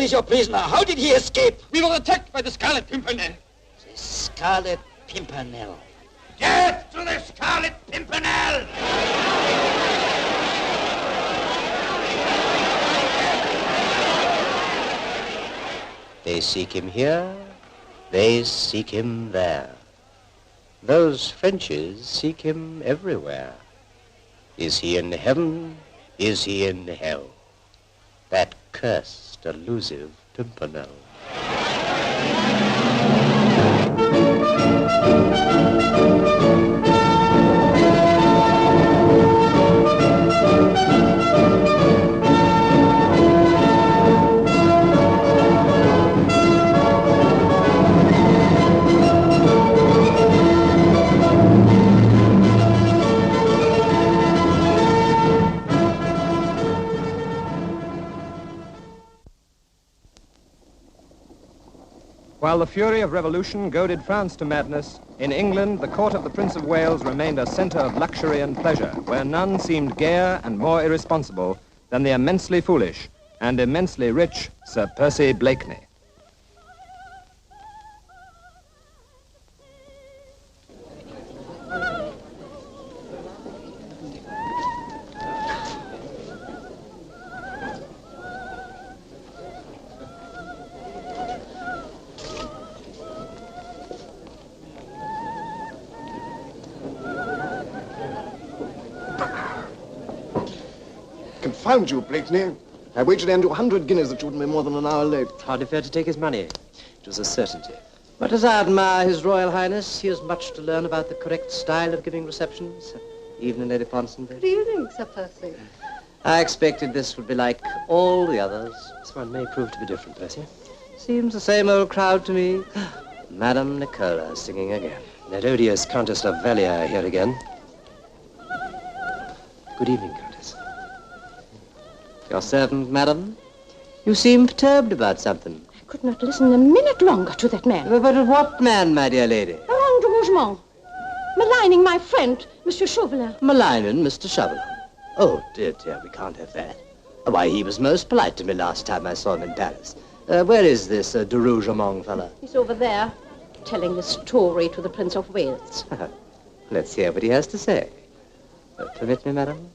is your prisoner? How did he escape? We were attacked by the Scarlet Pimpernel. The Scarlet Pimpernel. Death to the Scarlet Pimpernel! They seek him here, they seek him there. Those Frenches seek him everywhere. Is he in heaven? Is he in hell? That cursed, elusive Pimpernel. While the fury of revolution goaded France to madness, in England, the court of the Prince of Wales remained a centre of luxury and pleasure, where none seemed gayer and more irresponsible than the immensely foolish and immensely rich Sir Percy Blakeney. Confound you, Blakeney. I wagered Andrew 100 guineas that you wouldn't be more than an hour late. Hardly fair to take his money. It was a certainty. But as I admire His Royal Highness, he has much to learn about the correct style of giving receptions. Evening, Lady Ponsonby. Good evening, Sir Percy. I expected this would be like all the others. This one may prove to be different, Percy. Seems the same old crowd to me. Madame Nicola singing again. That odious Countess of Valier here again. Good evening, Countess. Your servant, madam. You seem perturbed about something. I could not listen a minute longer to that man. But what man, my dear lady? Laurent de Rougemont. Maligning my friend, Monsieur Chauvelin. Maligning Mr. Chauvelin. Oh, dear, dear, we can't have that. Why, he was most polite to me last time I saw him in Paris. Where is this de Rougemont fella? He's over there, telling the story to the Prince of Wales. Let's hear what he has to say. Permit me, madam?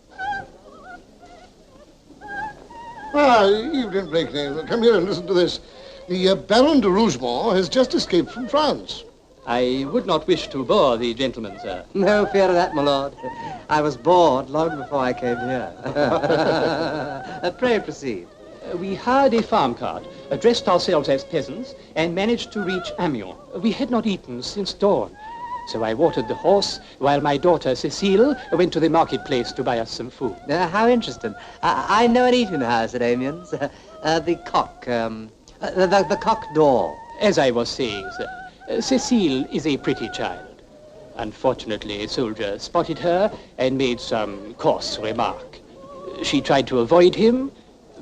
Evening, Blakeney. Come here and listen to this. The Baron de Rougemont has just escaped from France. I would not wish to bore the gentleman, sir. No fear of that, my lord. I was bored long before I came here. Pray proceed. We hired a farm cart, dressed ourselves as peasants, and managed to reach Amiens. We had not eaten since dawn, so I watered the horse while my daughter, Cécile, went to the marketplace to buy us some food. How interesting. I know an eating house at Amiens. The cock door. As I was saying, sir, Cécile is a pretty child. Unfortunately, a soldier spotted her and made some coarse remark. She tried to avoid him,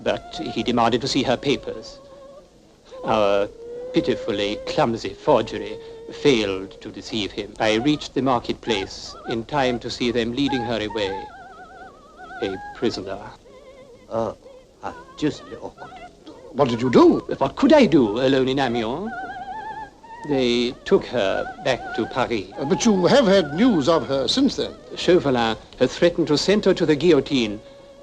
but he demanded to see her papers. Our pitifully clumsy forgery failed to deceive him. I reached the marketplace in time to see them leading her away. A prisoner. Oh, deucedly awkward. What did you do? What could I do alone in Amiens? They took her back to Paris. But you have had news of her since then. Chauvelin has threatened to send her to the guillotine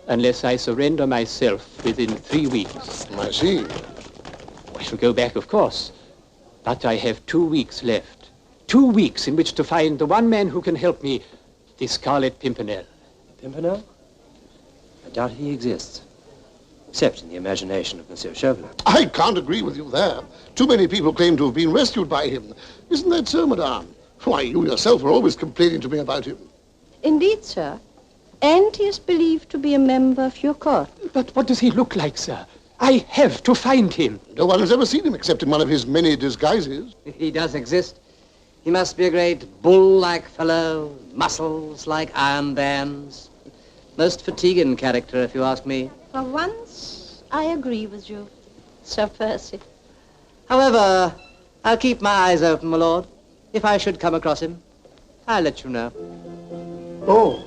unless I surrender myself within 3 weeks. I see. I shall go back, of course. But I have 2 weeks left. 2 weeks in which to find the one man who can help me, the Scarlet Pimpernel. Pimpernel? I doubt he exists. Except in the imagination of Monsieur Chauvelin. I can't agree with you there. Too many people claim to have been rescued by him. Isn't that so, madame? Why, you yourself were always complaining to me about him. Indeed, sir. And he is believed to be a member of your court. But what does he look like, sir? I have to find him. No one has ever seen him except in one of his many disguises. He does exist. He must be a great bull-like fellow, muscles like iron bands. Most fatiguing character, if you ask me. For once, I agree with you, Sir Percy. However, I'll keep my eyes open, my lord. If I should come across him, I'll let you know. Oh,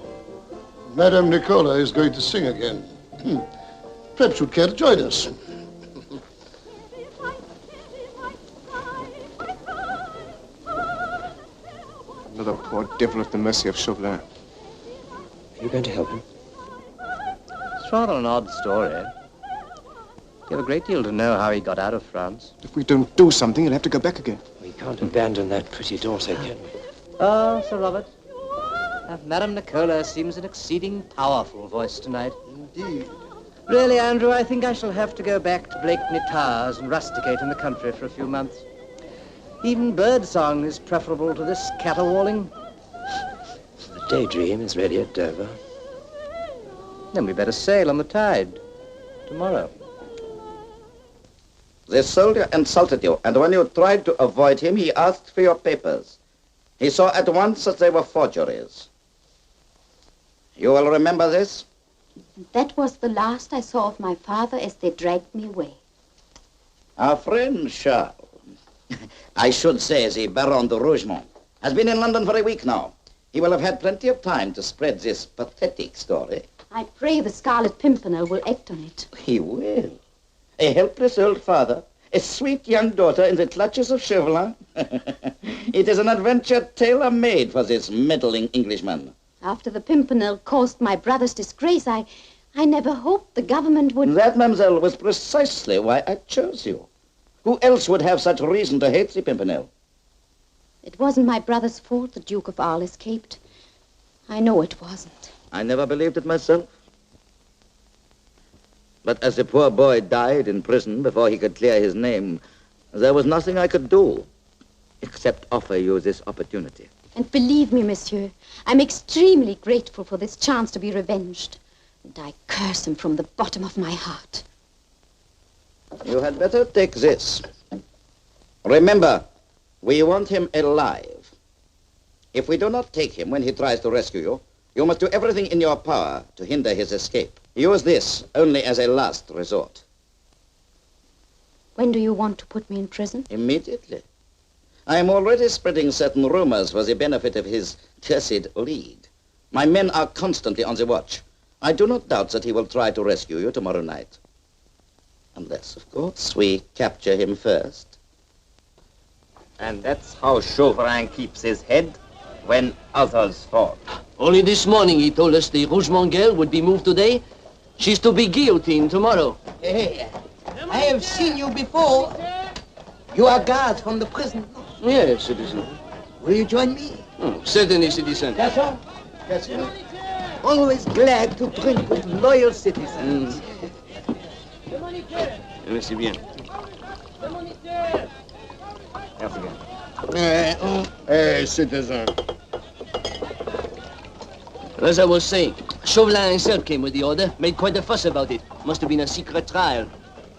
Madame Nicola is going to sing again. Perhaps you'd care to join us. devil at the mercy of Chauvelin. Are you going to help him? It's rather an odd story. You have a great deal to know how he got out of France. If we don't do something, he'll have to go back again. We can't abandon that pretty daughter, can we? Oh, Sir Robert. Madame Nicola seems an exceeding powerful voice tonight. Indeed. Really, Andrew, I think I shall have to go back to Blakeney Towers and rusticate in the country for a few months. Even birdsong is preferable to this caterwauling. The Daydream is ready at Dover. Then we better sail on the tide tomorrow. This soldier insulted you, and when you tried to avoid him, he asked for your papers. He saw at once that they were forgeries. You will remember this? That was the last I saw of my father as they dragged me away. Our friend Charles, I should say the Baron de Rougemont, has been in London for a week now. He will have had plenty of time to spread this pathetic story. I pray the Scarlet Pimpernel will act on it. He will. A helpless old father, a sweet young daughter in the clutches of Chauvelin. It is an adventure tailor-made for this meddling Englishman. After the Pimpernel caused my brother's disgrace, I never hoped the government would... That, mademoiselle, was precisely why I chose you. Who else would have such reason to hate the Pimpernel? It wasn't my brother's fault the Duke of Arles escaped. I know it wasn't. I never believed it myself. But as the poor boy died in prison before he could clear his name, there was nothing I could do except offer you this opportunity. And believe me, monsieur, I'm extremely grateful for this chance to be revenged. And I curse him from the bottom of my heart. You had better take this. Remember, we want him alive. If we do not take him when he tries to rescue you, you must do everything in your power to hinder his escape. Use this only as a last resort. When do you want to put me in prison? Immediately. I am already spreading certain rumors for the benefit of his cursed lead. My men are constantly on the watch. I do not doubt that he will try to rescue you tomorrow night. Unless, of course, we capture him first. And that's how Chauvelin keeps his head when others fall. Only this morning he told us the Rougemont girl would be moved today. She's to be guillotined tomorrow. Hey, I have seen you before. You are guards from the prison. Yes, citizen. Will you join me? Oh, certainly, citizen. That's all. That's all. Always glad to drink with loyal citizens. Merci bien. Hey, citizen. As I was saying, Chauvelin himself came with the order, made quite a fuss about it. Must have been a secret trial.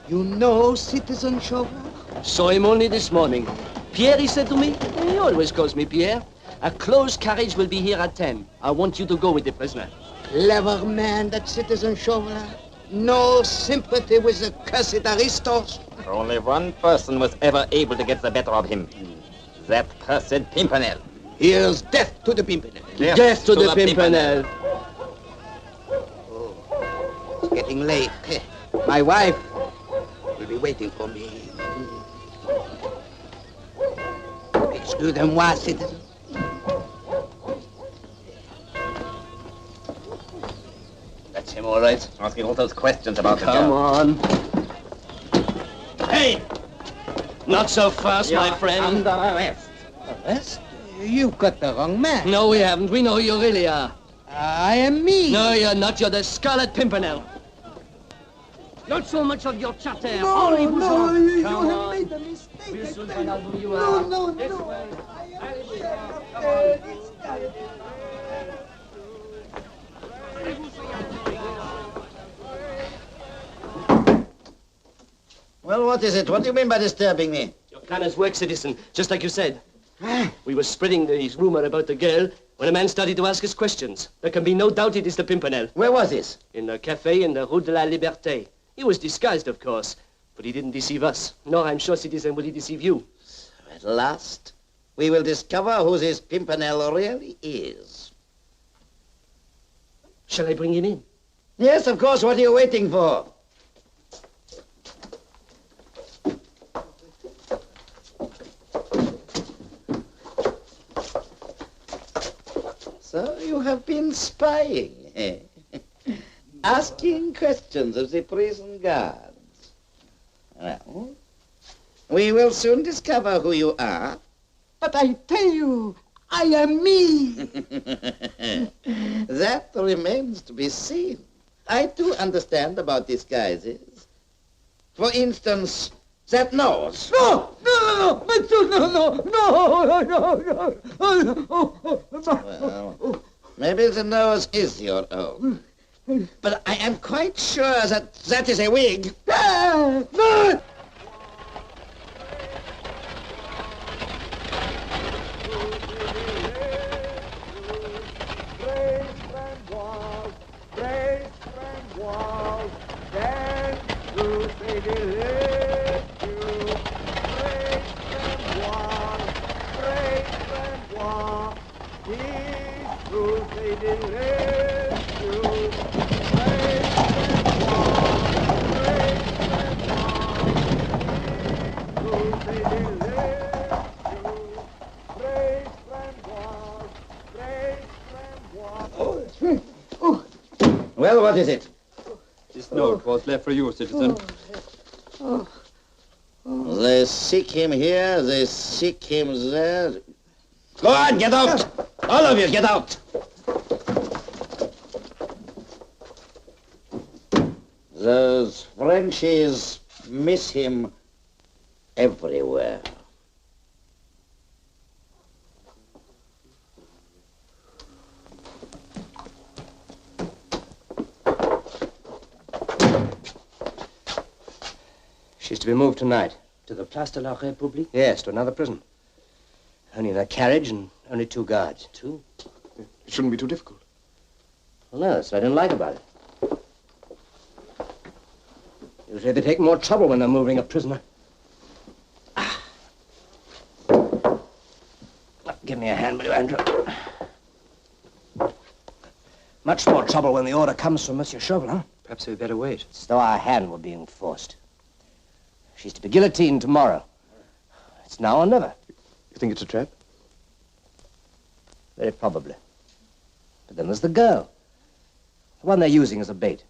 You know Citizen Chauvelin? Saw him only this morning. Pierre, he said to me, he always calls me Pierre. A closed carriage will be here at 10. I want you to go with the prisoner. Clever man, that Citizen Chauvelin. No sympathy with the cursed aristos. Only one person was ever able to get the better of him. That cursed Pimpernel. Here's death to the Pimpernel. Death to the Pimpernel. Oh, it's getting late. My wife will be waiting for me. Excusez-moi, citizen. That's him, all right. Asking all those questions about Come the on. Hey! Not so fast, my friend. Under arrest. Arrest? You've got the wrong man. No, we haven't. We know who you really are. I am me. No, you're not. You're the Scarlet Pimpernel. Not so much of your chatter. No, Only no, Bouchon. you Come have on. made a mistake. We'll I soon tell find you. out who you No, are. no, This no. way. I am the sheriff. It's Scarlet. Well, what is it? What do you mean by disturbing me? Your plan has worked, citizen, just like you said. We were spreading this rumor about the girl when a man started to ask us questions. There can be no doubt it is the Pimpernel. Where was this? In a cafe in the Rue de la Liberté. He was disguised, of course, but he didn't deceive us. Nor, I'm sure, citizen, will he deceive you. At last, we will discover who this Pimpernel really is. Shall I bring him in? Yes, of course. What are you waiting for? have been spying, eh? Asking questions of the prison guards. Well, we will soon discover who you are. But I tell you, I am me. That remains to be seen. I do understand about disguises. For instance, that nose. No, monsieur, no. Well, maybe the nose is your own. But I am quite sure that that is a wig. No! Well, what is it? This note was left for you, citizen. They seek him here, they seek him there. Go on, get out! All of you, get out! Those Frenchies miss him everywhere. She's to be moved tonight. To the Place de la République? Yes, to another prison. Only in a carriage and only 2 guards. 2? It shouldn't be too difficult. Well, no, that's what I didn't like about it. Usually they take more trouble when they're moving a prisoner. Give me a hand, will you, Andrew? Much more trouble when the order comes from Monsieur Chauvelin. Perhaps we'd better wait. It's as though our hand were being forced. She's to be guillotined tomorrow. It's now or never. You think it's a trap? Very probably. But then there's the girl. The one they're using as a bait.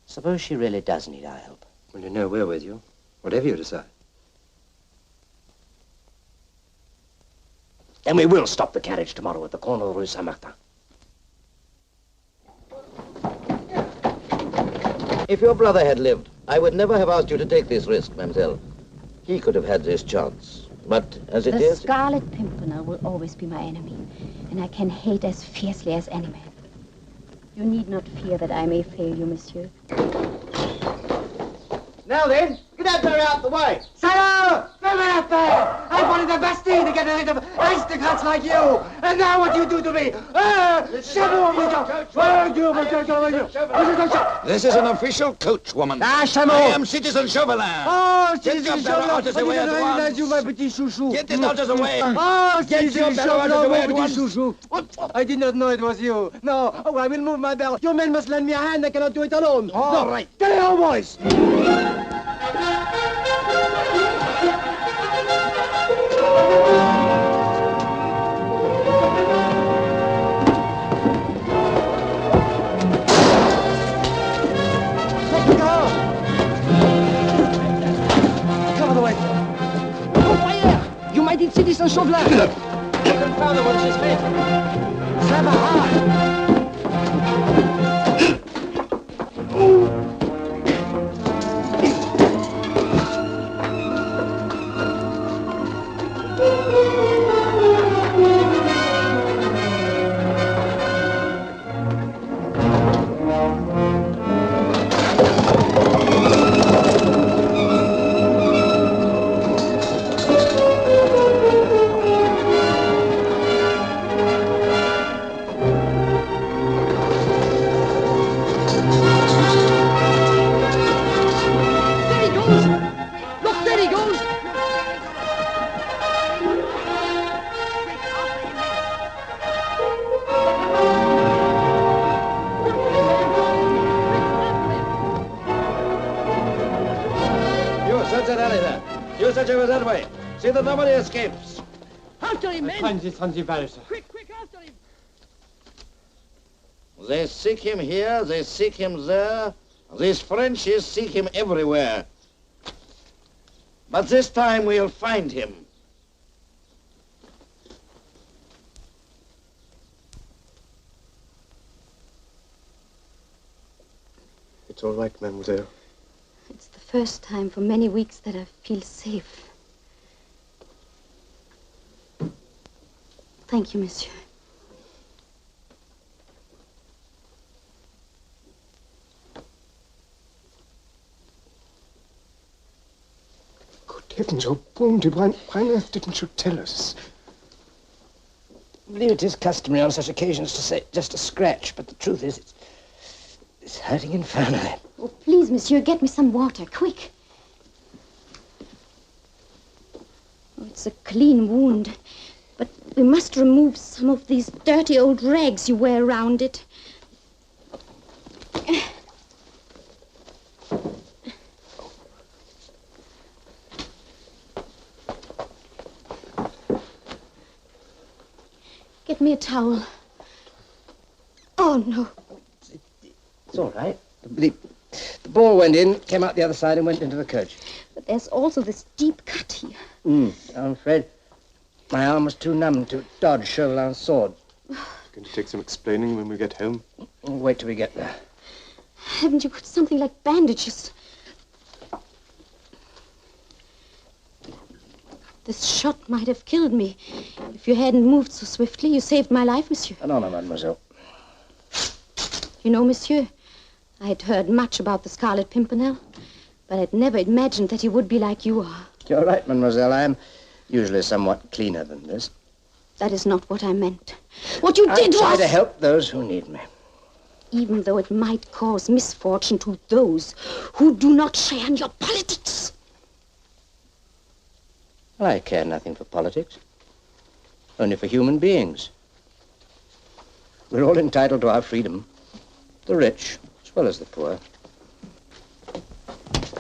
Suppose she really does need our help. Well, you know we're with you. Whatever you decide. Then we will stop the carriage tomorrow at the corner of Rue Saint-Martin. If your brother had lived, I would never have asked you to take this risk, mademoiselle. He could have had this chance. But as it is... The Scarlet Pimpernel will always be my enemy, and I can hate as fiercely as any man. You need not fear that I may fail you, monsieur. Now then, get that there out the way. Salut! I wanted the Bastille to get rid of aristocrats like you. And now what you do to me? This is an official coach, woman. I am Citizen Chauvelin. Oh, Get your bellow out of the way at once. Get it out of the way. Oh, Get your bellow out of the way at once. I did not know it was you. No, I will move my bell. You men must lend me a hand. I cannot do it alone. All right. Get it on, boys. You might eat Citizen Chauvelin. Confound her when she's late. Slam her hard. That way. See that nobody escapes. After him, men. Find this on the barrister. Quick, after him. They seek him here, they seek him there. These Frenchies seek him everywhere. But this time we'll find him. It's all right, mademoiselle. It's the first time for many weeks that I feel safe. Thank you, monsieur. Good heavens, oh, wounded. Why on earth didn't you tell us? I believe it is customary on such occasions to say just a scratch, but the truth is it's hurting infernally. Oh, please, monsieur, get me some water, quick. Oh, it's a clean wound, but we must remove some of these dirty old rags you wear around it. Get me a towel. Oh, no. It's all right. The ball went in, came out the other side, and went into the coach. But there's also this deep cut here. I'm afraid my arm was too numb to dodge Chauvelin's sword. Going to take some explaining when we get home. We'll wait till we get there. Haven't you got something like bandages? This shot might have killed me. If you hadn't moved so swiftly, you saved my life, monsieur. No, mademoiselle. You know, monsieur, I had heard much about the Scarlet Pimpernel, but I'd never imagined that he would be like you are. You're right, mademoiselle. I am usually somewhat cleaner than this. That is not what I meant. What you did was... I try to help those who need me. Even though it might cause misfortune to those who do not share in your politics. I care nothing for politics. Only for human beings. We're all entitled to our freedom. The rich, as well as the poor.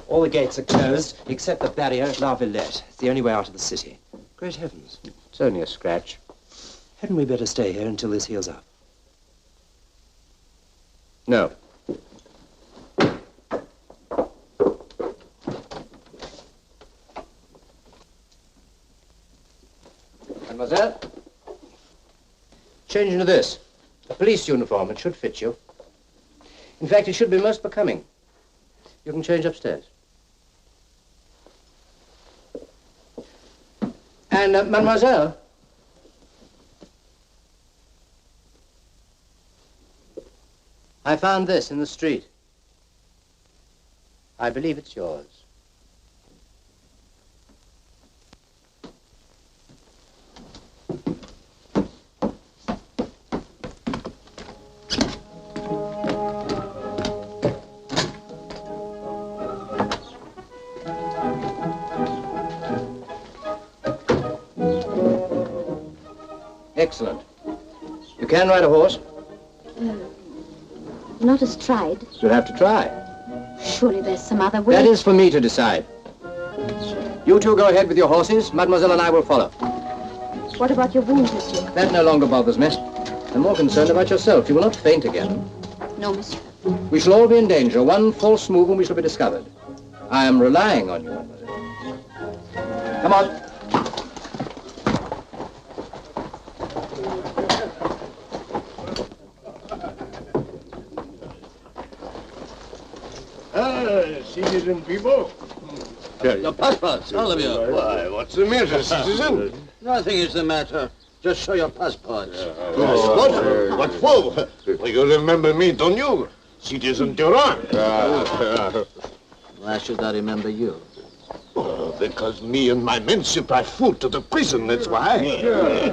All the gates are closed, except the barrier at La Villette. It's the only way out of the city. Great heavens. It's only a scratch. Hadn't we better stay here until this heals up? No. Mademoiselle? Change into this. A police uniform. It should fit you. In fact, it should be most becoming. You can change upstairs. And, mademoiselle? I found this in the street. I believe it's yours. Excellent. You can ride a horse? Not astride. You'll have to try. Surely there's some other way. That is for me to decide. You two go ahead with your horses. Mademoiselle and I will follow. What about your wound, monsieur? That no longer bothers me. I'm more concerned about yourself. You will not faint again. No, monsieur. We shall all be in danger. One false move and we shall be discovered. I am relying on you, mademoiselle. Come on. Citizen people. Your passports, all of you. Why, what's the matter, citizen? Nothing is the matter. Just show your passports. Passport? What for? Well, you remember me, don't you? Citizen Durand. Why should I remember you? Oh, because me and my men supply food to the prison, that's why.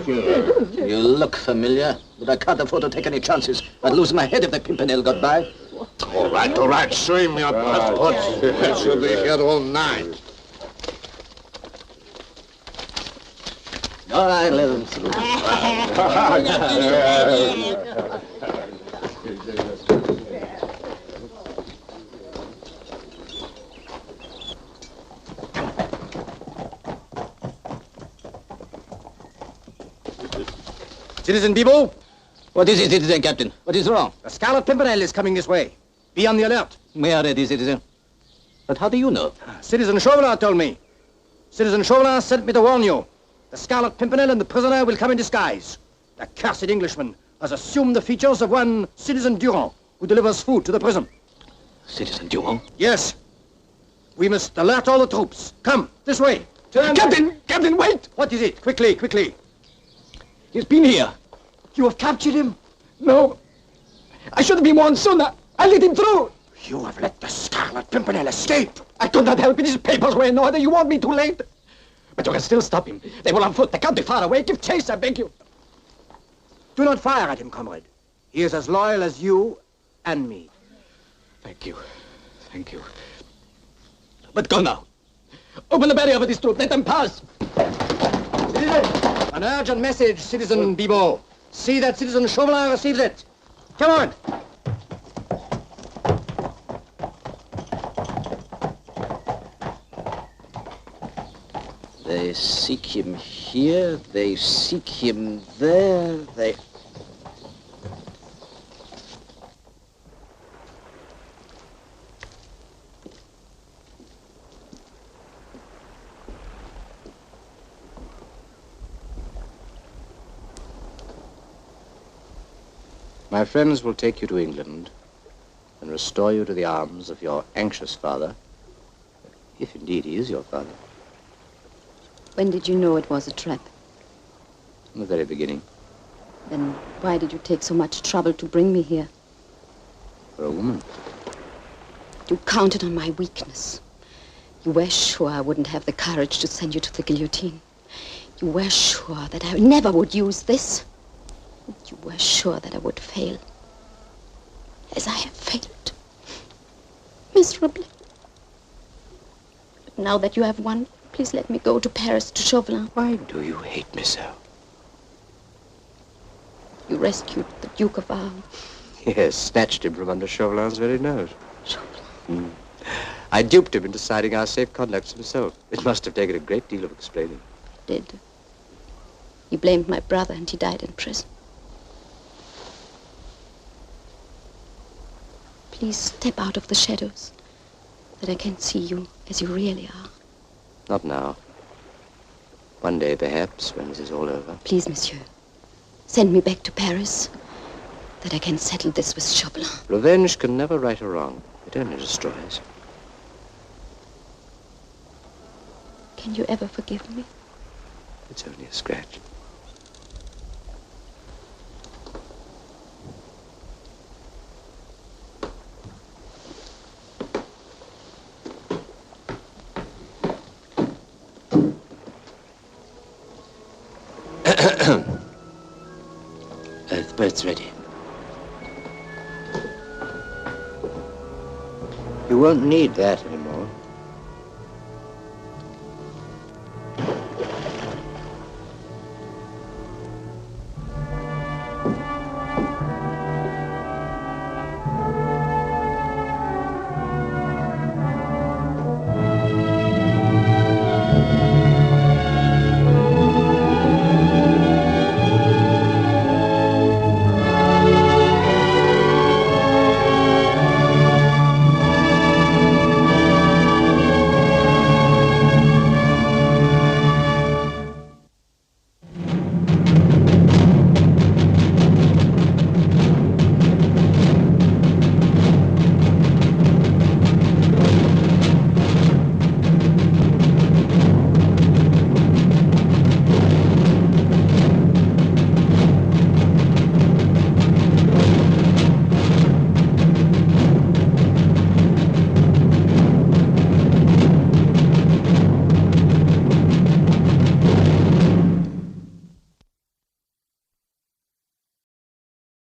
You look familiar, but I can't afford to take any chances. I'd lose my head if the Pimpernel got by. All right, show him your passports. I shall be here all night. All right, let him through. Citizen people, What is it, citizen captain? What is wrong? The Scarlet Pimpernel is coming this way. Be on the alert. We are ready, citizen. But how do you know? Citizen Chauvelin told me. Citizen Chauvelin sent me to warn you. The Scarlet Pimpernel and the prisoner will come in disguise. The cursed Englishman has assumed the features of one Citizen Durand, who delivers food to the prison. Citizen Durand? Yes. We must alert all the troops. Come, this way. Turn. Captain, wait! What is it? Quickly, quickly. He's been here. You have captured him? No. I should have been warned sooner. I let him through. You have let the Scarlet Pimpernel escape. I could not help it. His papers were in order. You want me too late. But you can still stop him. They will on foot. They can't be far away. Give chase, I beg you. Do not fire at him, comrade. He is as loyal as you and me. Thank you. Thank you. But go now. Open the barrier for this troop. Let them pass. An urgent message, Citizen Bibot. See that Citizen Chauvelin receives it. Come on. They seek him here, they seek him there, they... My friends will take you to England and restore you to the arms of your anxious father, if indeed he is your father. When did you know it was a trap? From the very beginning. Then why did you take so much trouble to bring me here? For a woman. You counted on my weakness. You were sure I wouldn't have the courage to send you to the guillotine. You were sure that I never would use this. You were sure that I would fail. As I have failed. Miserably. But now that you have won, please let me go to Paris, to Chauvelin. Why do you hate me so? You rescued the Duke of Arles. Yes, snatched him from under Chauvelin's very nose. Chauvelin? I duped him into signing our safe conducts himself. It must have taken a great deal of explaining. It did. He blamed my brother and he died in prison. Please step out of the shadows, that I can see you as you really are. Not now. One day, perhaps, when this is all over. Please, monsieur, send me back to Paris, that I can settle this with Chauvelin. Revenge can never right a wrong. It only destroys. Can you ever forgive me? It's only a scratch. The bird's ready. You won't need that anymore.